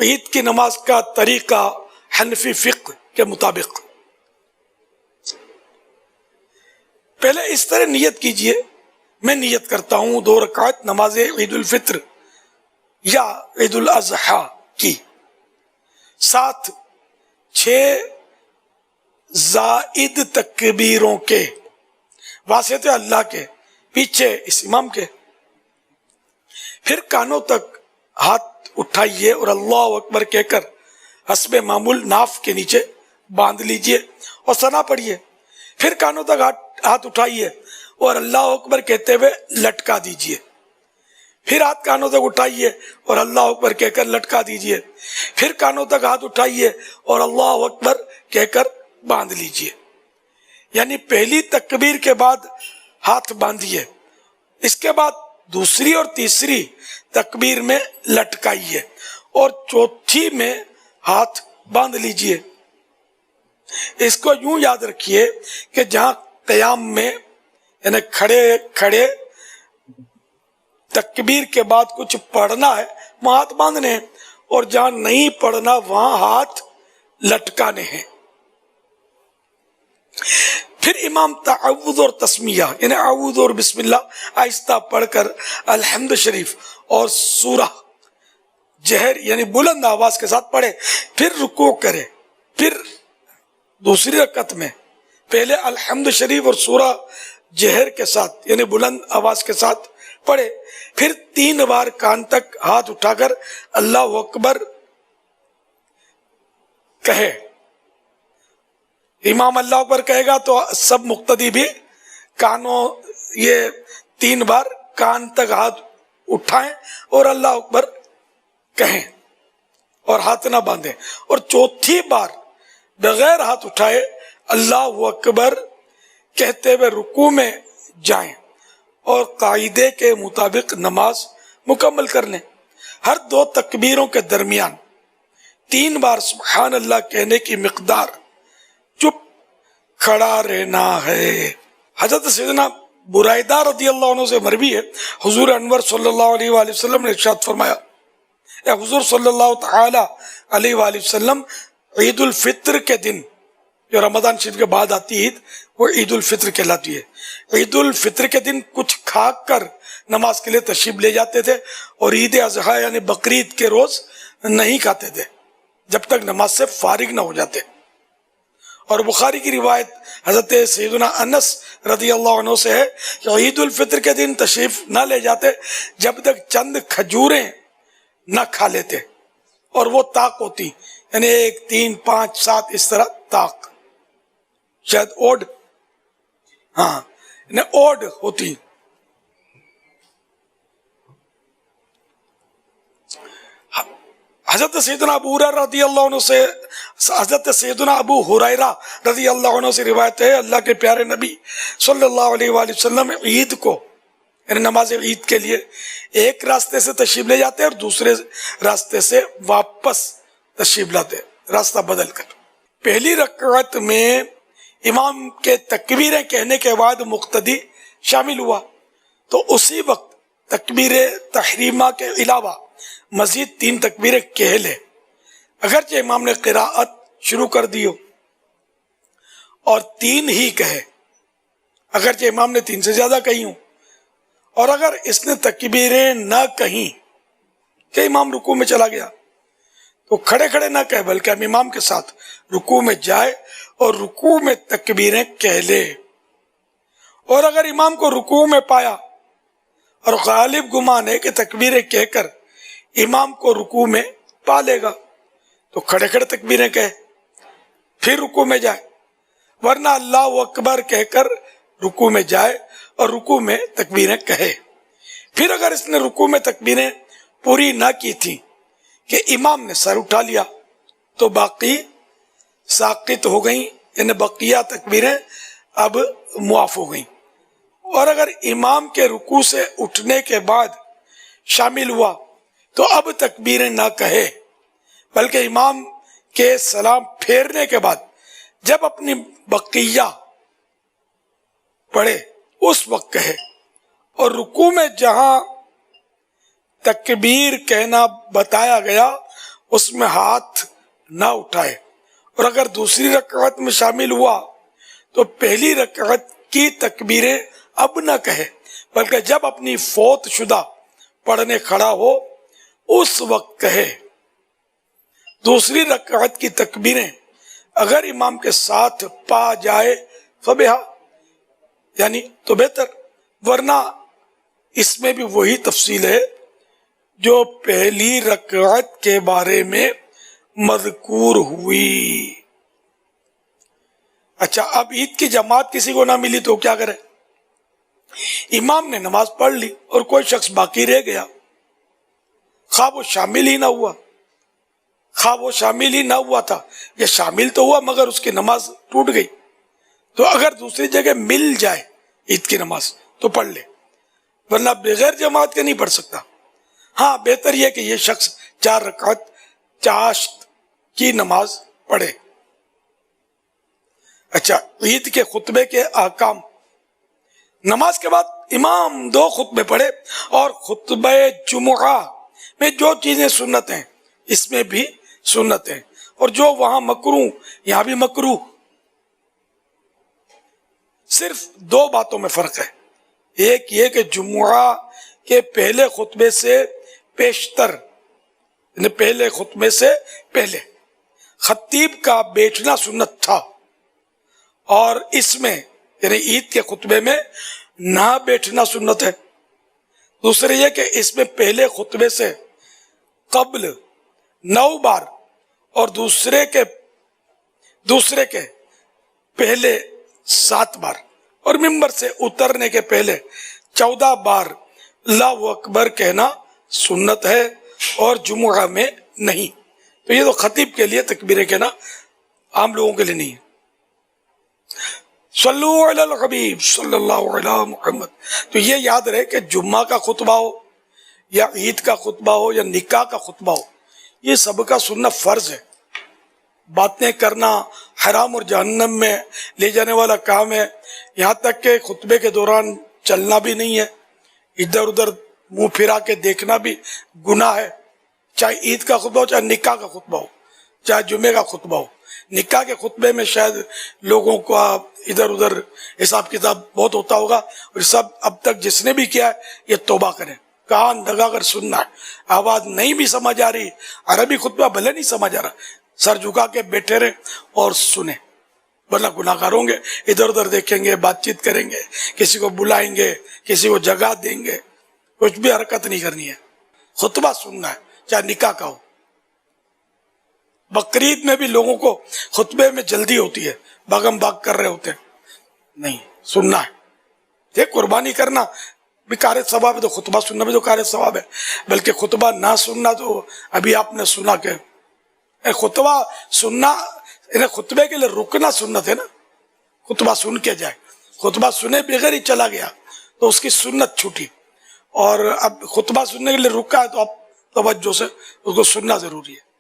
عید کی نماز کا طریقہ حنفی فقہ کے مطابق، پہلے اس طرح نیت کیجئے، میں نیت کرتا ہوں 2 رکعت نماز عید الفطر یا عید الاضحیٰ کی، ساتھ 6 زائد تکبیروں کے، واسطے اللہ کے، پیچھے اس امام کے، پھر کانوں تک ہاتھ اٹھائیے اور اللہ اکبر کہہ کر حسب معمول ناف کے نیچے باندھ لیجئے اور ثنا پڑھیے، پھر کانوں تک ہاتھ اٹھائیے اور اللہ اکبر کہتے ہوئے لٹکا دیجئے، پھر ہاتھ کانوں تک اٹھائیے اور اللہ اکبر کہہ کر لٹکا دیجئے، پھر کانوں تک ہاتھ اٹھائیے اور اللہ اکبر کہہ کر باندھ لیجئے، یعنی پہلی تکبیر کے بعد ہاتھ باندھیے، اس کے بعد دوسری اور تیسری تکبیر میں لٹکائیے اور چوتھی میں ہاتھ باندھ لیجئے۔ اس کو یوں یاد رکھیے کہ جہاں قیام میں یعنی کھڑے کھڑے تکبیر کے بعد کچھ پڑھنا ہے وہاں ہاتھ باندھنے ہیں، اور جہاں نہیں پڑھنا وہاں ہاتھ لٹکانے ہیں۔ پھر امام تعوذ اور تسمیہ یعنی اعوذ اور بسم اللہ آہستہ پڑھ کر الحمد شریف اور سورہ جہر یعنی بلند آواز کے ساتھ پڑھے، پھر رکوع کرے، پھر دوسری رکعت میں پہلے الحمد شریف اور سورہ جہر کے ساتھ یعنی بلند آواز کے ساتھ پڑھے، پھر 3 بار کان تک ہاتھ اٹھا کر اللہ اکبر کہے۔ امام اللہ اکبر کہے گا تو سب مقتدی بھی کانوں یہ 3 بار کان تک ہاتھ اٹھائیں اور اللہ اکبر کہیں اور ہاتھ نہ باندھیں، اور چوتھی بار بغیر ہاتھ اٹھائے اللہ اکبر کہتے ہوئے رکوع میں جائیں اور قاعدے کے مطابق نماز مکمل کر لیں۔ ہر 2 تکبیروں کے درمیان 3 بار سبحان اللہ کہنے کی مقدار چپ کھڑا رہنا ہے۔ حضرت سیدنا برائدہ رضی اللہ عنہ سے مروی ہے، حضور انور صلی اللہ علیہ وآلہ وسلم نے ارشاد فرمایا، اے حضور صلی اللہ تعالی علیہ وآلہ وسلم عید الفطر کے دن، جو رمضان شریف کے بعد آتی عید وہ عید الفطر کہلاتی ہے، عید الفطر کے دن کچھ کھا کر نماز کے لیے تشریف لے جاتے تھے، اور عید اضحیٰ یعنی بقرعید کے روز نہیں کھاتے تھے جب تک نماز سے فارغ نہ ہو جاتے۔ اور بخاری کی روایت حضرت سیدنا انس رضی اللہ عنہ سے ہے کہ عید الفطر کے دن تشریف نہ لے جاتے جب تک چند کھجوریں نہ کھا لیتے، اور وہ طاق ہوتی یعنی 1 3 5 7 اس طرح طاق، شاید اوڈ، ہاں یعنی اوڈ ہوتی۔ حضرت سیدنا ابو ہریرہ رضی اللہ عنہ سے رضی اللہ عنہ سے روایت ہے، اللہ کے پیارے نبی صلی اللہ علیہ وآلہ وسلم عید کو یعنی نماز عید کے لیے ایک راستے سے تشریف لے جاتے اور دوسرے راستے سے واپس تشریف لاتے، راستہ بدل کر۔ پہلی رکعت میں امام کے تکبیریں کہنے کے بعد مقتدی شامل ہوا تو اسی وقت تکبیر تحریمہ کے علاوہ مزید 3 تکبیریں کہہ لے، اگرچہ امام نے قراءت شروع کر دی ہو، اور 3 ہی کہے اگرچہ امام نے 3 سے زیادہ کہی ہوں، اور اگر اس نے تکبیریں نہ کہیں کہ امام رکوع میں چلا گیا تو کھڑے کھڑے نہ کہے بلکہ ہم امام کے ساتھ رکوع میں جائے اور رکوع میں تکبیریں کہہ لے، اور اگر امام کو رکوع میں پایا اور غالب گمان ہے کہ تکبیریں کہہ کر امام کو رکوع میں پا لے گا تو کھڑے کھڑے تکبیریں کہے پھر رکوع میں جائے، ورنہ اللہ اکبر کہہ کر رکوع میں جائے اور رکوع میں تکبیریں کہے۔ پھر اگر اس نے رکوع میں تکبیریں پوری نہ کی تھی کہ امام نے سر اٹھا لیا تو باقی ساقط ہو گئیں، یعنی بقیہ تکبیریں اب معاف ہو گئیں، اور اگر امام کے رکوع سے اٹھنے کے بعد شامل ہوا تو اب تکبیریں نہ کہے بلکہ امام کے سلام پھیرنے کے بعد جب اپنی بقیہ پڑھے اس وقت کہے، اور رکوع میں جہاں تکبیر کہنا بتایا گیا اس میں ہاتھ نہ اٹھائے، اور اگر دوسری رکعت میں شامل ہوا تو پہلی رکعت کی تکبیریں اب نہ کہے، بلکہ جب اپنی فوت شدہ پڑھنے کھڑا ہو اس وقت کہے۔ دوسری رکعت کی تکبیریں اگر امام کے ساتھ پا جائے فبہا، یعنی تو بہتر، ورنہ اس میں بھی وہی تفصیل ہے جو پہلی رکعت کے بارے میں مذکور ہوئی۔ اچھا، اب عید کی جماعت کسی کو نہ ملی تو کیا کرے؟ امام نے نماز پڑھ لی اور کوئی شخص باقی رہ گیا، خواہ وہ شامل ہی نہ ہوا تھا یا شامل تو ہوا مگر اس کی نماز ٹوٹ گئی، تو اگر دوسری جگہ مل جائے عید کی نماز تو پڑھ لے، ورنہ بغیر جماعت کے نہیں پڑھ سکتا۔ ہاں، بہتر یہ کہ یہ شخص 4 رکعت چاشت کی نماز پڑھے۔ اچھا، عید کے خطبے کے احکام۔ نماز کے بعد امام 2 خطبے پڑھے، اور خطبہ جمعہ میں جو چیزیں سنت ہیں اس میں بھی سنت ہیں، اور جو وہاں مکروہ یہاں بھی مکروہ۔ صرف 2 باتوں میں فرق ہے، ایک یہ کہ جمعہ کے پہلے خطبے سے پیشتر، یعنی پہلے خطبے سے پہلے خطیب کا بیٹھنا سنت تھا، اور اس میں یعنی عید کے خطبے میں نہ بیٹھنا سنت ہے۔ دوسرے یہ کہ اس میں پہلے خطبے سے قبل 9 بار اور دوسرے کے پہلے 7 بار اور ممبر سے اترنے کے پہلے 14 بار اللہ اکبر کہنا سنت ہے، اور جمعہ میں نہیں۔ تو یہ تو خطیب کے لیے تکبیریں کہنا، عام لوگوں کے لیے نہیں ہے۔ صلو علی الحبیب صلی اللہ علی محمد۔ تو یہ یاد رہے کہ جمعہ کا خطبہ ہو یا عید کا خطبہ ہو یا نکاح کا خطبہ ہو، یہ سب کا سننا فرض ہے۔ باتیں کرنا حرام اور جہنم میں لے جانے والا کام ہے، یہاں تک کہ خطبے کے دوران چلنا بھی نہیں ہے، ادھر ادھر منہ پھرا کے دیکھنا بھی گناہ ہے، چاہے عید کا خطبہ ہو، چاہے نکاح کا خطبہ ہو، چاہے جمعے کا خطبہ ہو۔ نکاح کے خطبے میں شاید لوگوں کو ادھر ادھر حساب کتاب بہت ہوتا ہوگا، اور سب اب تک جس نے بھی کیا ہے یہ توبہ کریں، کان لگا کر سننا ہے۔ آواز نہیں بھی سمجھ آ رہی، عربی خطبہ بھلے نہیں سمجھ آ رہا، سر جھکا کے بیٹھے رہیں اور سنیں، ورنہ گناہ گار ہوں گے۔ ادھر ادھر دیکھیں گے، بات چیت کریں گے، کسی کو بلائیں گے، کسی کو جگہ دیں گے، کچھ بھی حرکت نہیں کرنی ہے، خطبہ سننا ہے، چاہے نکاح کا ہو۔ بقرعید میں بھی لوگوں کو خطبے میں جلدی ہوتی ہے، بھاگم بھاگ کر رہے ہوتے ہیں، نہیں، سننا ہے۔ یہ قربانی کرنا بھی کار ثواب ہے، تو خطبہ سننا بھی تو کار ثواب ہے، بلکہ خطبہ نہ سننا تو ابھی آپ نے سنا کہ خطبہ سننا، خطبے کے لیے رکنا سنت ہے نا، خطبہ سن کے جائے، خطبہ سنے بغیر ہی چلا گیا تو اس کی سنت چھوٹی، اور اب خطبہ سننے کے لیے رکا ہے تو اب توجہ سے اس کو سننا ضروری ہے۔